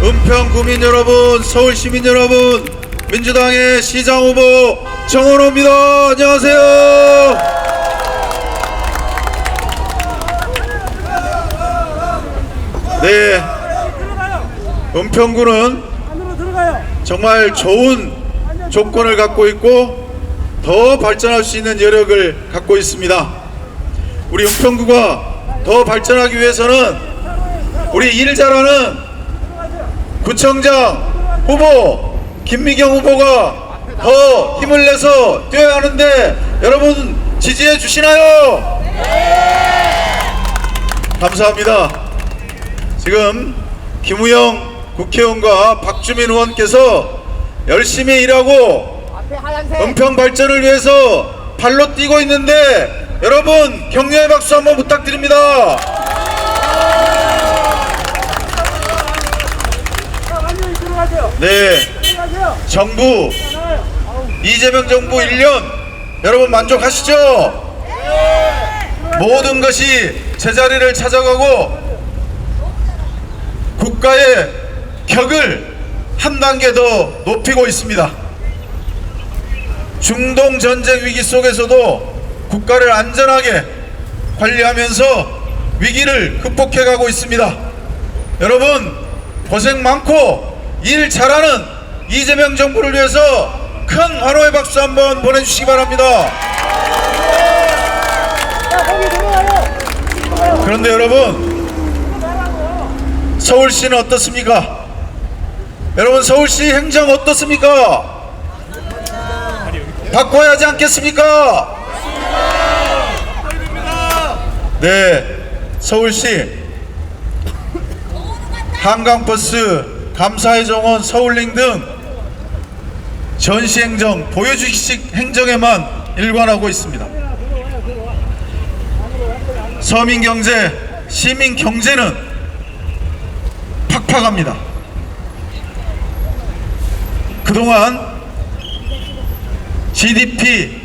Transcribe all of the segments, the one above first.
은평구민 여러분, 서울시민 여러분, 민주당의 시장 후보 정원호입니다. 안녕하세요. 네, 은평구는 정말 좋은 조건을 갖고 있고 더 발전할 수 있는 여력을 갖고 있습니다. 우리 은평구가 더 발전하기 위해서는 우리 일 잘하는 구청장 후보 김미경 후보가 더 힘을 내서 뛰어야 하는데 여러분 지지해 주시나요? 감사합니다. 지금 김우영 국회의원과 박주민 의원께서 열심히 일하고 은평 발전을 위해서 발로 뛰고 있는데 여러분 격려의 박수 한번 부탁드립니다. 네, 정부 이재명 정부 1년 여러분 만족하시죠? 모든 것이 제자리를 찾아가고 국가의 격을 한 단계 더 높이고 있습니다. 중동 전쟁 위기 속에서도 국가를 안전하게 관리하면서 위기를 극복해가고 있습니다. 여러분 고생 많고 일 잘하는 이재명 정부를 위해서 큰 환호의 박수 한번 보내주시기 바랍니다. 그런데 여러분 서울시는 어떻습니까? 여러분 서울시 행정 어떻습니까? 바꿔야 하지 않겠습니까? 네, 서울시 한강버스, 감사의 정원, 서울링 등 전시행정, 보여주기식 행정에만 일관하고 있습니다. 서민경제, 시민경제는 팍팍합니다. 그동안 GDP,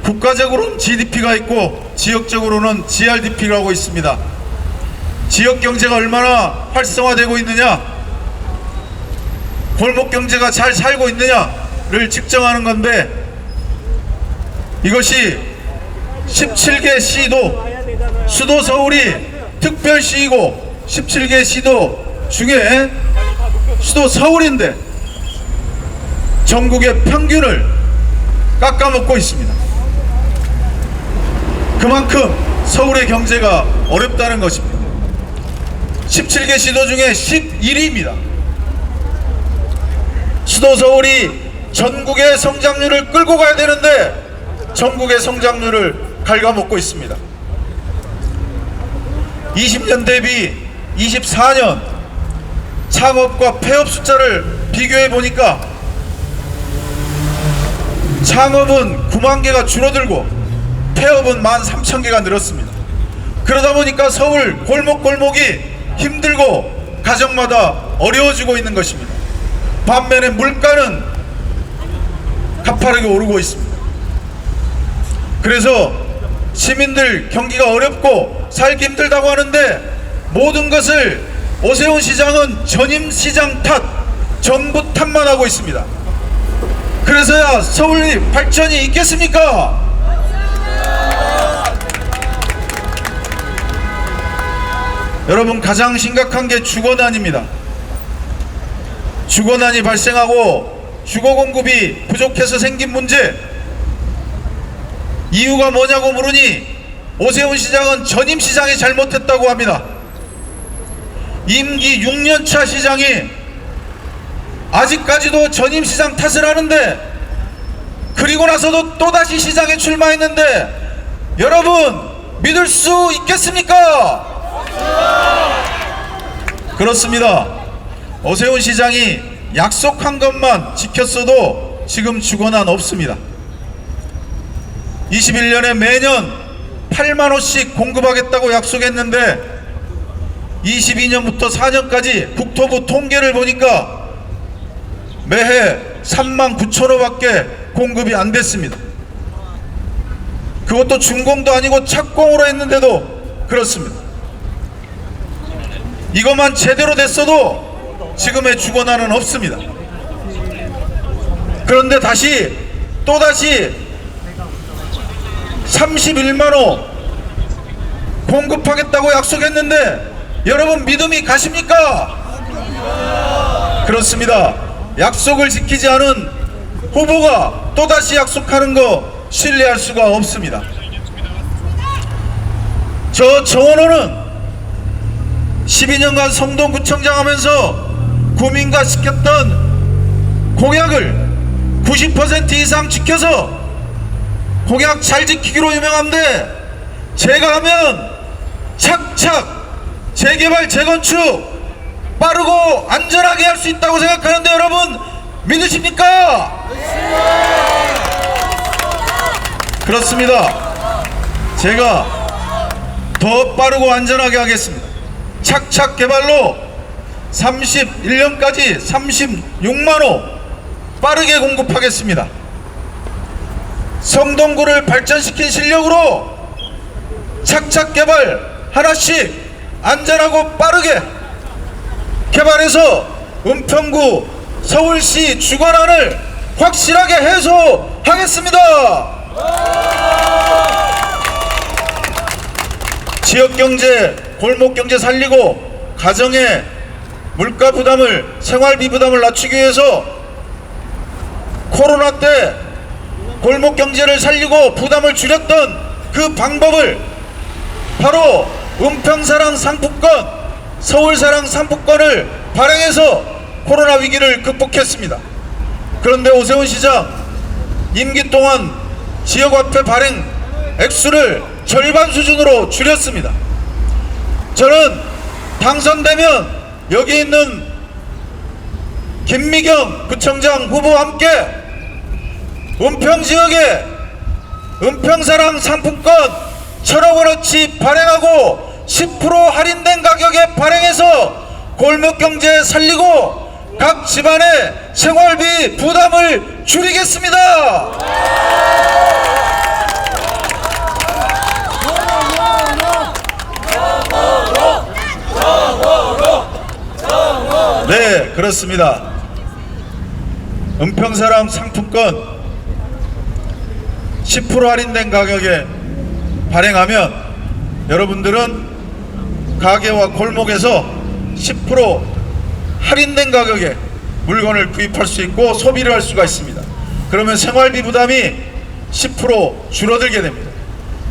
국가적으로는 GDP가 있고 지역적으로는 GRDP라고 있습니다. 지역경제가 얼마나 활성화되고 있느냐, 골목경제가 잘 살고 있느냐를 측정하는 건데 이것이 17개 시도, 수도 서울이 특별시이고 17개 시도 중에 수도 서울인데 전국의 평균을 깎아먹고 있습니다. 그만큼 서울의 경제가 어렵다는 것입니다. 17개 시도 중에 11위입니다. 수도 서울이 전국의 성장률을 끌고 가야 되는데 전국의 성장률을 갉아먹고 있습니다. 20년 대비 24년 창업과 폐업 숫자를 비교해 보니까 창업은 9만 개가 줄어들고 폐업은 13,000개가 늘었습니다. 그러다 보니까 서울 골목골목이 힘들고 가정마다 어려워지고 있는 것입니다. 반면에 물가는 가파르게 오르고 있습니다. 그래서 시민들 경기가 어렵고 살기 힘들다고 하는데 모든 것을 오세훈 시장은 전임 시장 탓, 정부 탓만 하고 있습니다. 그래서야 서울이 발전이 있겠습니까? 여러분 가장 심각한 게 주거난입니다. 주거난이 발생하고 주거 공급이 부족해서 생긴 문제, 이유가 뭐냐고 물으니 오세훈 시장은 전임 시장이 잘못했다고 합니다. 임기 6년차 시장이 아직까지도 전임 시장 탓을 하는데 그리고 나서도 또다시 시장에 출마했는데 여러분 믿을 수 있겠습니까? 그렇습니다. 오세훈 시장이 약속한 것만 지켰어도 지금 주거난 없습니다. 21년에 매년 8만 호씩 공급하겠다고 약속했는데 22년부터 4년까지 국토부 통계를 보니까 매해 3만 9천 호밖에 공급이 안 됐습니다. 그것도 준공도 아니고 착공으로 했는데도 그렇습니다. 이것만 제대로 됐어도 지금의 주거난은 없습니다. 그런데 또다시 31만호 공급하겠다고 약속했는데 여러분 믿음이 가십니까? 그렇습니다. 약속을 지키지 않은 후보가 또다시 약속하는 거 신뢰할 수가 없습니다. 저 정원호는 12년간 성동구청장 하면서 구민가 시켰던 공약을 90% 이상 지켜서 공약 잘 지키기로 유명한데, 제가 하면 착착 재개발 재건축 빠르고 안전하게 할 수 있다고 생각하는데 여러분 믿으십니까? 그렇습니다. 제가 더 빠르고 안전하게 하겠습니다. 착착 개발로 31년까지 36만호 빠르게 공급하겠습니다. 성동구를 발전시킨 실력으로 착착 개발 하나씩 안전하고 빠르게 개발해서 은평구 서울시 주거난을 확실하게 해소하겠습니다. 지역경제, 골목경제 살리고 가정의 물가 부담을, 생활비 부담을 낮추기 위해서 코로나 때 골목경제를 살리고 부담을 줄였던 그 방법을 바로 은평사랑 상품권, 서울사랑 상품권을 발행해서 코로나 위기를 극복했습니다. 그런데 오세훈 시장 임기 동안 지역화폐 발행 액수를 절반 수준으로 줄였습니다. 저는 당선되면 여기 있는 김미경 구청장 후보와 함께 은평지역에 은평사랑 상품권 1,000억원어치 발행하고 10% 할인된 가격에 발행해서 골목경제 살리고 각 집안의 생활비 부담을 줄이겠습니다. 네, 그렇습니다. 은평사랑 상품권 10% 할인된 가격에 발행하면 여러분들은 가게와 골목에서 10% 할인된 가격에 물건을 구입할 수 있고 소비를 할 수가 있습니다. 그러면 생활비 부담이 10% 줄어들게 됩니다.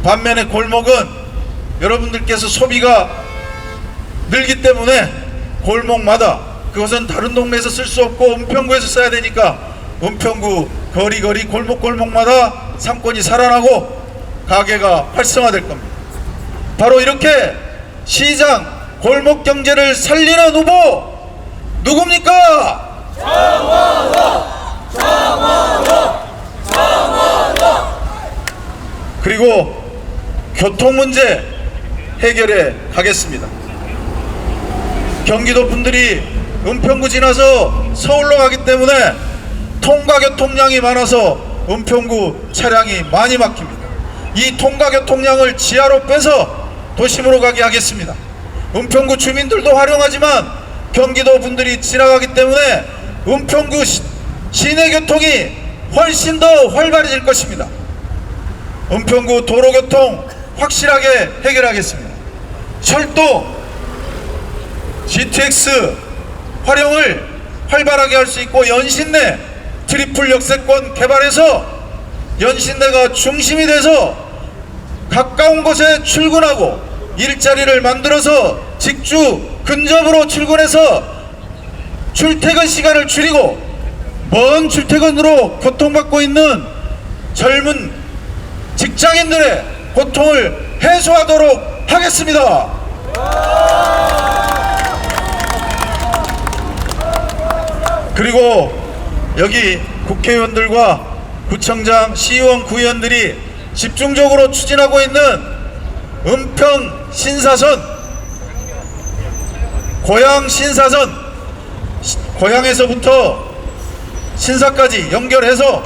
반면에 골목은 여러분들께서 소비가 늘기 때문에 골목마다, 그것은 다른 동네에서 쓸 수 없고 은평구에서 써야 되니까 은평구 거리거리 골목골목마다 상권이 살아나고 가게가 활성화될 겁니다. 바로 이렇게 시장 골목경제를 살리는 후보 누굽니까? 그리고 교통 문제 해결해 가겠습니다. 경기도 분들이 은평구 지나서 서울로 가기 때문에 통과교통량이 많아서 은평구 차량이 많이 막힙니다. 이 통과교통량을 지하로 빼서 도심으로 가게 하겠습니다. 은평구 주민들도 활용하지만 경기도 분들이 지나가기 때문에 은평구 시내 교통이 훨씬 더 활발해질 것입니다. 은평구 도로교통 확실하게 해결하겠습니다. 철도 GTX 활용을 활발하게 할 수 있고 연신내 트리플 역세권 개발해서 연신내가 중심이 돼서 가까운 곳에 출근하고 일자리를 만들어서 직주 근접으로 출근해서 출퇴근 시간을 줄이고 먼 출퇴근으로 고통받고 있는 젊은 직장인들의 고통을 해소하도록 하겠습니다. 그리고 여기 국회의원들과 구청장, 시의원, 구의원들이 집중적으로 추진하고 있는 은평 신사선, 고양 신사선, 고양에서부터 신사까지 연결해서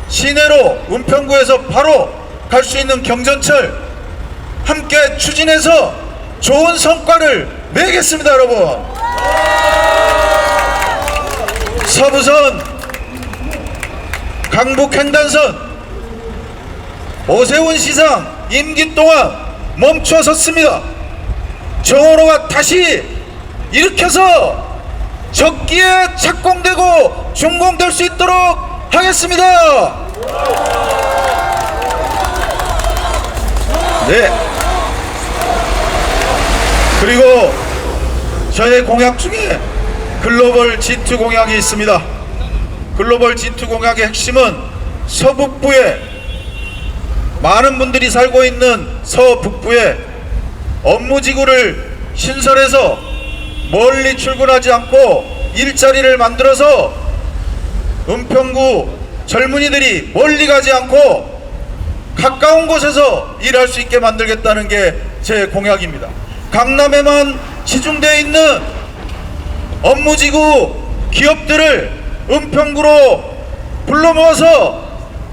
시내로 은평구에서 바로 갈 수 있는 경전철 함께 추진해서 좋은 성과를 내겠습니다, 여러분. 서부선, 강북횡단선 오세훈 시장 임기 동안 멈춰섰습니다. 정호로가 다시 일으켜서 적기에 착공되고 준공될 수 있도록 하겠습니다. 네. 그리고 저의 공약 중에 글로벌 G2 공약이 있습니다. 글로벌 G2 공약의 핵심은 서북부에 많은 분들이 살고 있는 서북부에 업무지구를 신설해서 멀리 출근하지 않고 일자리를 만들어서 은평구 젊은이들이 멀리 가지 않고 가까운 곳에서 일할 수 있게 만들겠다는 게 제 공약입니다. 강남에만 치중되어 있는 업무지구 기업들을 은평구로 불러 모아서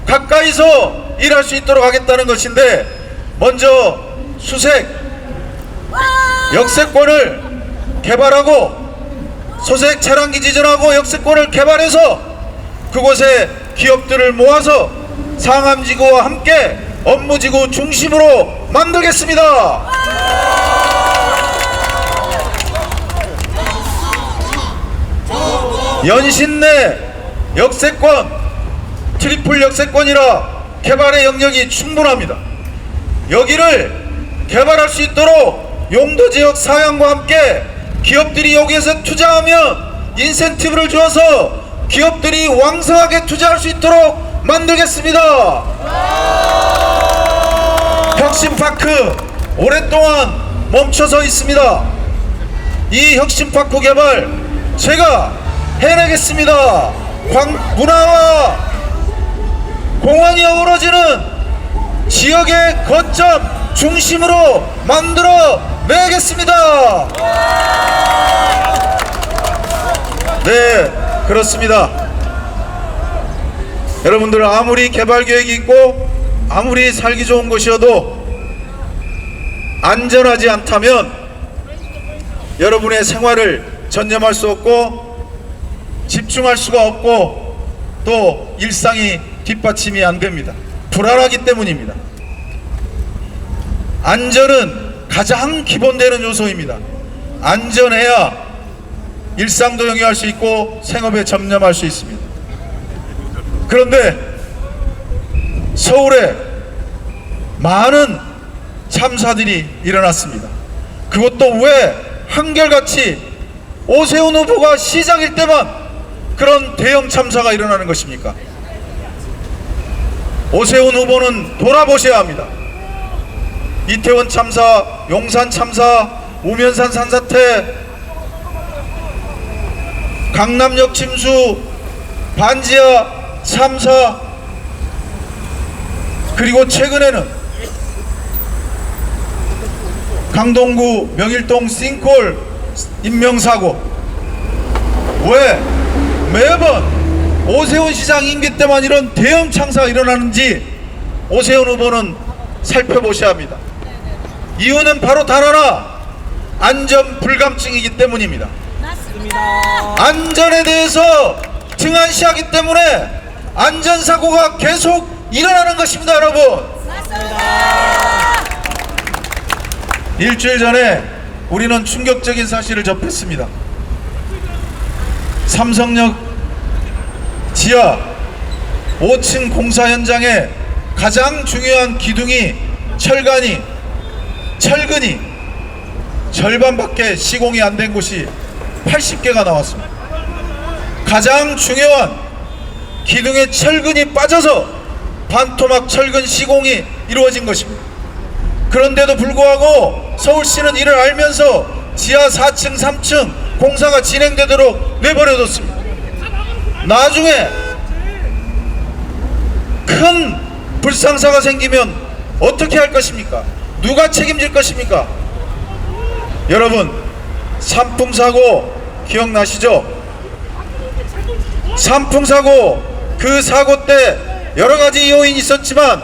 가까이서 일할 수 있도록 하겠다는 것인데, 먼저 수색 역세권을 개발하고 소색 차량기지 전하고 역세권을 개발해서 그곳에 기업들을 모아서 상암지구와 함께 업무지구 중심으로 만들겠습니다. 연신 내 역세권, 트리플 역세권이라 개발의 영역이 충분합니다. 여기를 개발할 수 있도록 용도지역 사양과 함께 기업들이 여기에서 투자하면 인센티브를 주어서 기업들이 왕성하게 투자할 수 있도록 만들겠습니다. 혁신파크 오랫동안 멈춰서 있습니다. 이 혁신파크 개발 제가 해내겠습니다. 문화와 공원이 어우러지는 지역의 거점 중심으로 만들어 내겠습니다. 네, 그렇습니다. 여러분들, 아무리 개발 계획이 있고 아무리 살기 좋은 곳이어도 안전하지 않다면 여러분의 생활을 전념할 수 없고 집중할 수가 없고 또 일상이 뒷받침이 안 됩니다. 불안하기 때문입니다. 안전은 가장 기본되는 요소입니다. 안전해야 일상도 영위할 수 있고 생업에 전념할 수 있습니다. 그런데 서울에 많은 참사들이 일어났습니다. 그것도 왜 한결같이 오세훈 후보가 시장일 때만 그런 대형 참사가 일어나는 것입니까? 오세훈 후보는 돌아보셔야 합니다. 이태원 참사, 용산 참사, 우면산 산사태, 강남역 침수, 반지하 참사, 그리고 최근에는 강동구 명일동 싱크홀 인명사고. 왜 매번 오세훈 시장 임기 때만 이런 대형 참사가 일어나는지 오세훈 후보는 살펴보셔야 합니다. 이유는 바로 단 하나, 안전 불감증이기 때문입니다. 맞습니다. 안전에 대해서 등한시하기 때문에 안전사고가 계속 일어나는 것입니다. 여러분, 맞습니다. 일주일 전에 우리는 충격적인 사실을 접했습니다. 삼성역 지하 5층 공사 현장에 가장 중요한 기둥이 철근이 절반밖에 시공이 안 된 곳이 80개가 나왔습니다. 가장 중요한 기둥의 철근이 빠져서 반토막 철근 시공이 이루어진 것입니다. 그런데도 불구하고 서울시는 이를 알면서 지하 4층 3층 공사가 진행되도록 내버려뒀습니다. 나중에 큰 불상사가 생기면 어떻게 할 것입니까? 누가 책임질 것입니까? 여러분, 산풍사고 기억나시죠? 산풍사고, 그 사고 때 여러가지 요인이 있었지만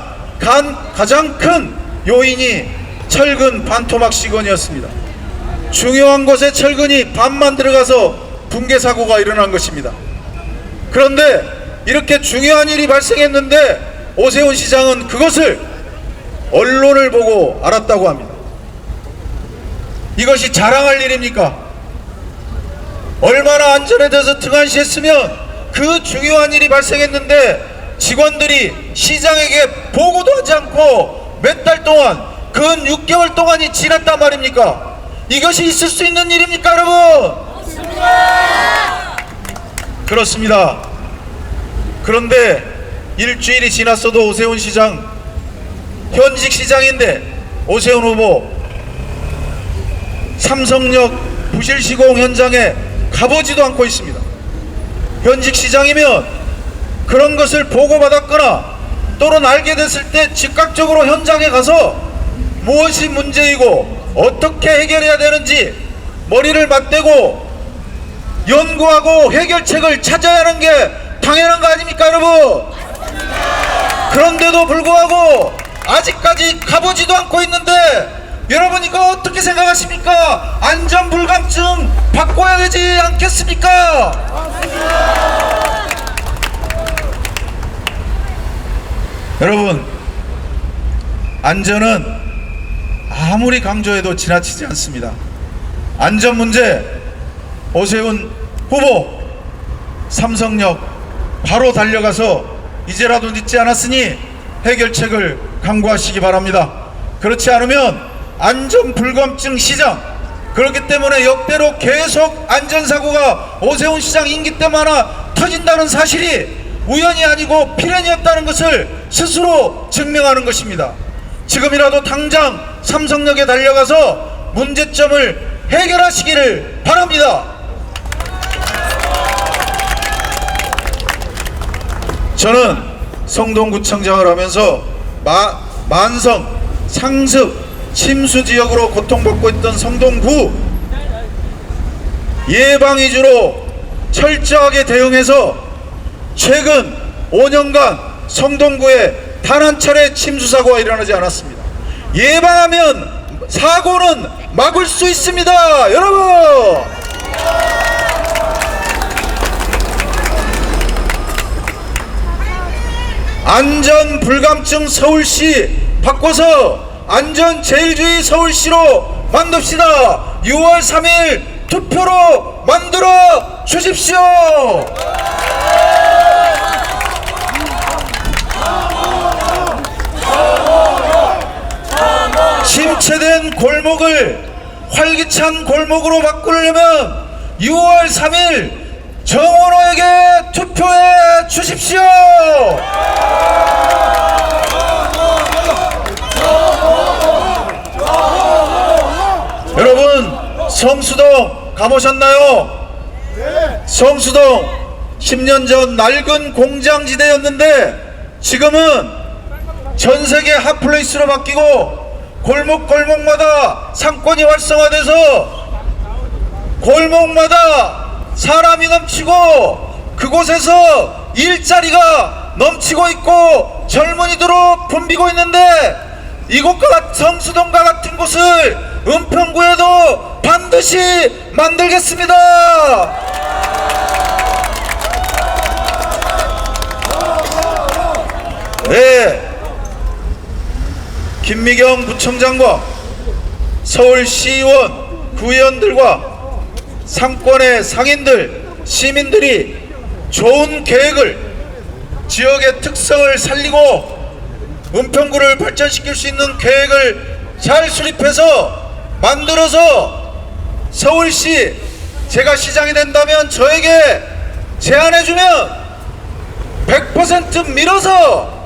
가장 큰 요인이 철근 반토막 시건이었습니다. 중요한 곳에 철근이 반만 들어가서 붕괴 사고가 일어난 것입니다. 그런데 이렇게 중요한 일이 발생했는데 오세훈 시장은 그것을 언론을 보고 알았다고 합니다. 이것이 자랑할 일입니까? 얼마나 안전에 대해서 등한시했으면 그 중요한 일이 발생했는데 직원들이 시장에게 보고도 하지 않고 몇 달 동안 근 6개월 동안이 지났단 말입니까? 이것이 있을 수 있는 일입니까, 여러분? 그렇습니다. 그런데 일주일이 지났어도 오세훈 시장, 현직 시장인데 오세훈 후보 삼성역 부실 시공 현장에 가보지도 않고 있습니다. 현직 시장이면 그런 것을 보고받았거나 또는 알게 됐을 때 즉각적으로 현장에 가서 무엇이 문제이고 어떻게 해결해야 되는지 머리를 맞대고 연구하고 해결책을 찾아야 하는 게 당연한 거 아닙니까, 여러분? 그런데도 불구하고 아직까지 가보지도 않고 있는데 여러분 이거 어떻게 생각하십니까? 안전불감증 바꿔야 되지 않겠습니까? 여러분, 안전은 아무리 강조해도 지나치지 않습니다. 안전 문제, 오세훈 후보 삼성역 바로 달려가서 이제라도 늦지 않았으니 해결책을 강구하시기 바랍니다. 그렇지 않으면 안전불감증 시장, 그렇기 때문에 역대로 계속 안전사고가 오세훈 시장 임기 때마다 터진다는 사실이 우연이 아니고 필연이었다는 것을 스스로 증명하는 것입니다. 지금이라도 당장 삼성역에 달려가서 문제점을 해결하시기를 바랍니다. 저는 성동구청장을 하면서 만성, 상습, 침수 지역으로 고통받고 있던 성동구 예방 위주로 철저하게 대응해서 최근 5년간 성동구에 단 한 차례 침수 사고가 일어나지 않았습니다. 예방하면 사고는 막을 수 있습니다, 여러분. 안전불감증 서울시 바꿔서 안전제일주의 서울시로 만듭시다. 6월 3일 투표로 만들어 주십시오. 침체된 골목을 활기찬 골목으로 바꾸려면 6월 3일 정원호에게 투표해 주십시오. 여러분, 성수동 가보셨나요? 성수동 10년 전 낡은 공장지대였는데 지금은 전세계 핫플레이스로 바뀌고 골목골목마다 상권이 활성화돼서 골목마다 사람이 넘치고 그곳에서 일자리가 넘치고 있고 젊은이들로 붐비고 있는데 이곳과 같은 성수동과 같은 곳을 은평구에도 반드시 만들겠습니다. 네, 김미경 부청장과 서울시의원, 구의원들과 상권의 상인들, 시민들이 좋은 계획을, 지역의 특성을 살리고 은평구를 발전시킬 수 있는 계획을 잘 수립해서 만들어서 서울시, 제가 시장이 된다면 저에게 제안해주면 100% 밀어서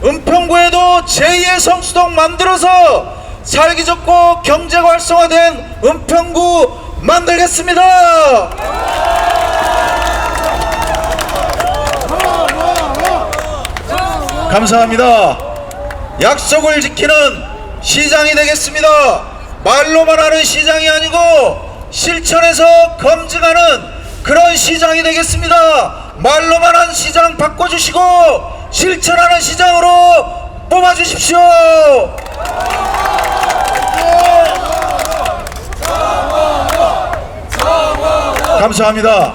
은평구에도 제2의 성수동 만들어서 살기 좋고 경제가 활성화된 은평구 만들겠습니다. 감사합니다. 약속을 지키는 시장이 되겠습니다. 말로만 하는 시장이 아니고 실천해서 검증하는 그런 시장이 되겠습니다. 말로만 한 시장 바꿔주시고 실천하는 시장으로 뽑아주십시오. 감사합니다.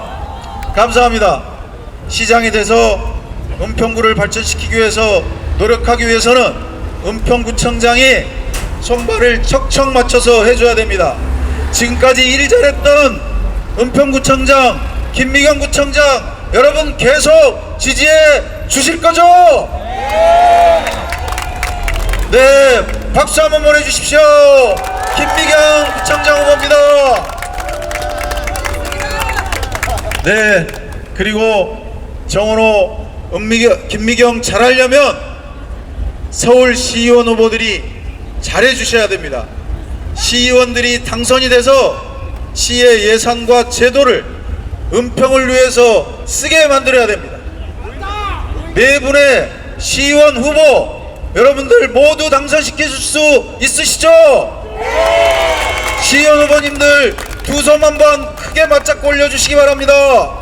감사합니다. 시장이 돼서 은평구를 발전시키기 위해서 노력하기 위해서는 은평구청장이 손발을 척척 맞춰서 해줘야 됩니다. 지금까지 일 잘했던 은평구청장 김미경 구청장 여러분 계속 지지해 주실 거죠? 네, 박수 한번 보내주십시오. 김미경 구청장 후보입니다. 네, 그리고 정원호, 김미경 잘하려면 서울시의원 후보들이 잘해주셔야 됩니다. 시의원들이 당선이 돼서 시의 예산과 제도를 은평을 위해서 쓰게 만들어야 됩니다. 네 분의 시의원 후보 여러분들 모두 당선시킬 수 있으시죠? 시의원 후보님들 두 손 한번 크게 맞잡고 올려주시기 바랍니다.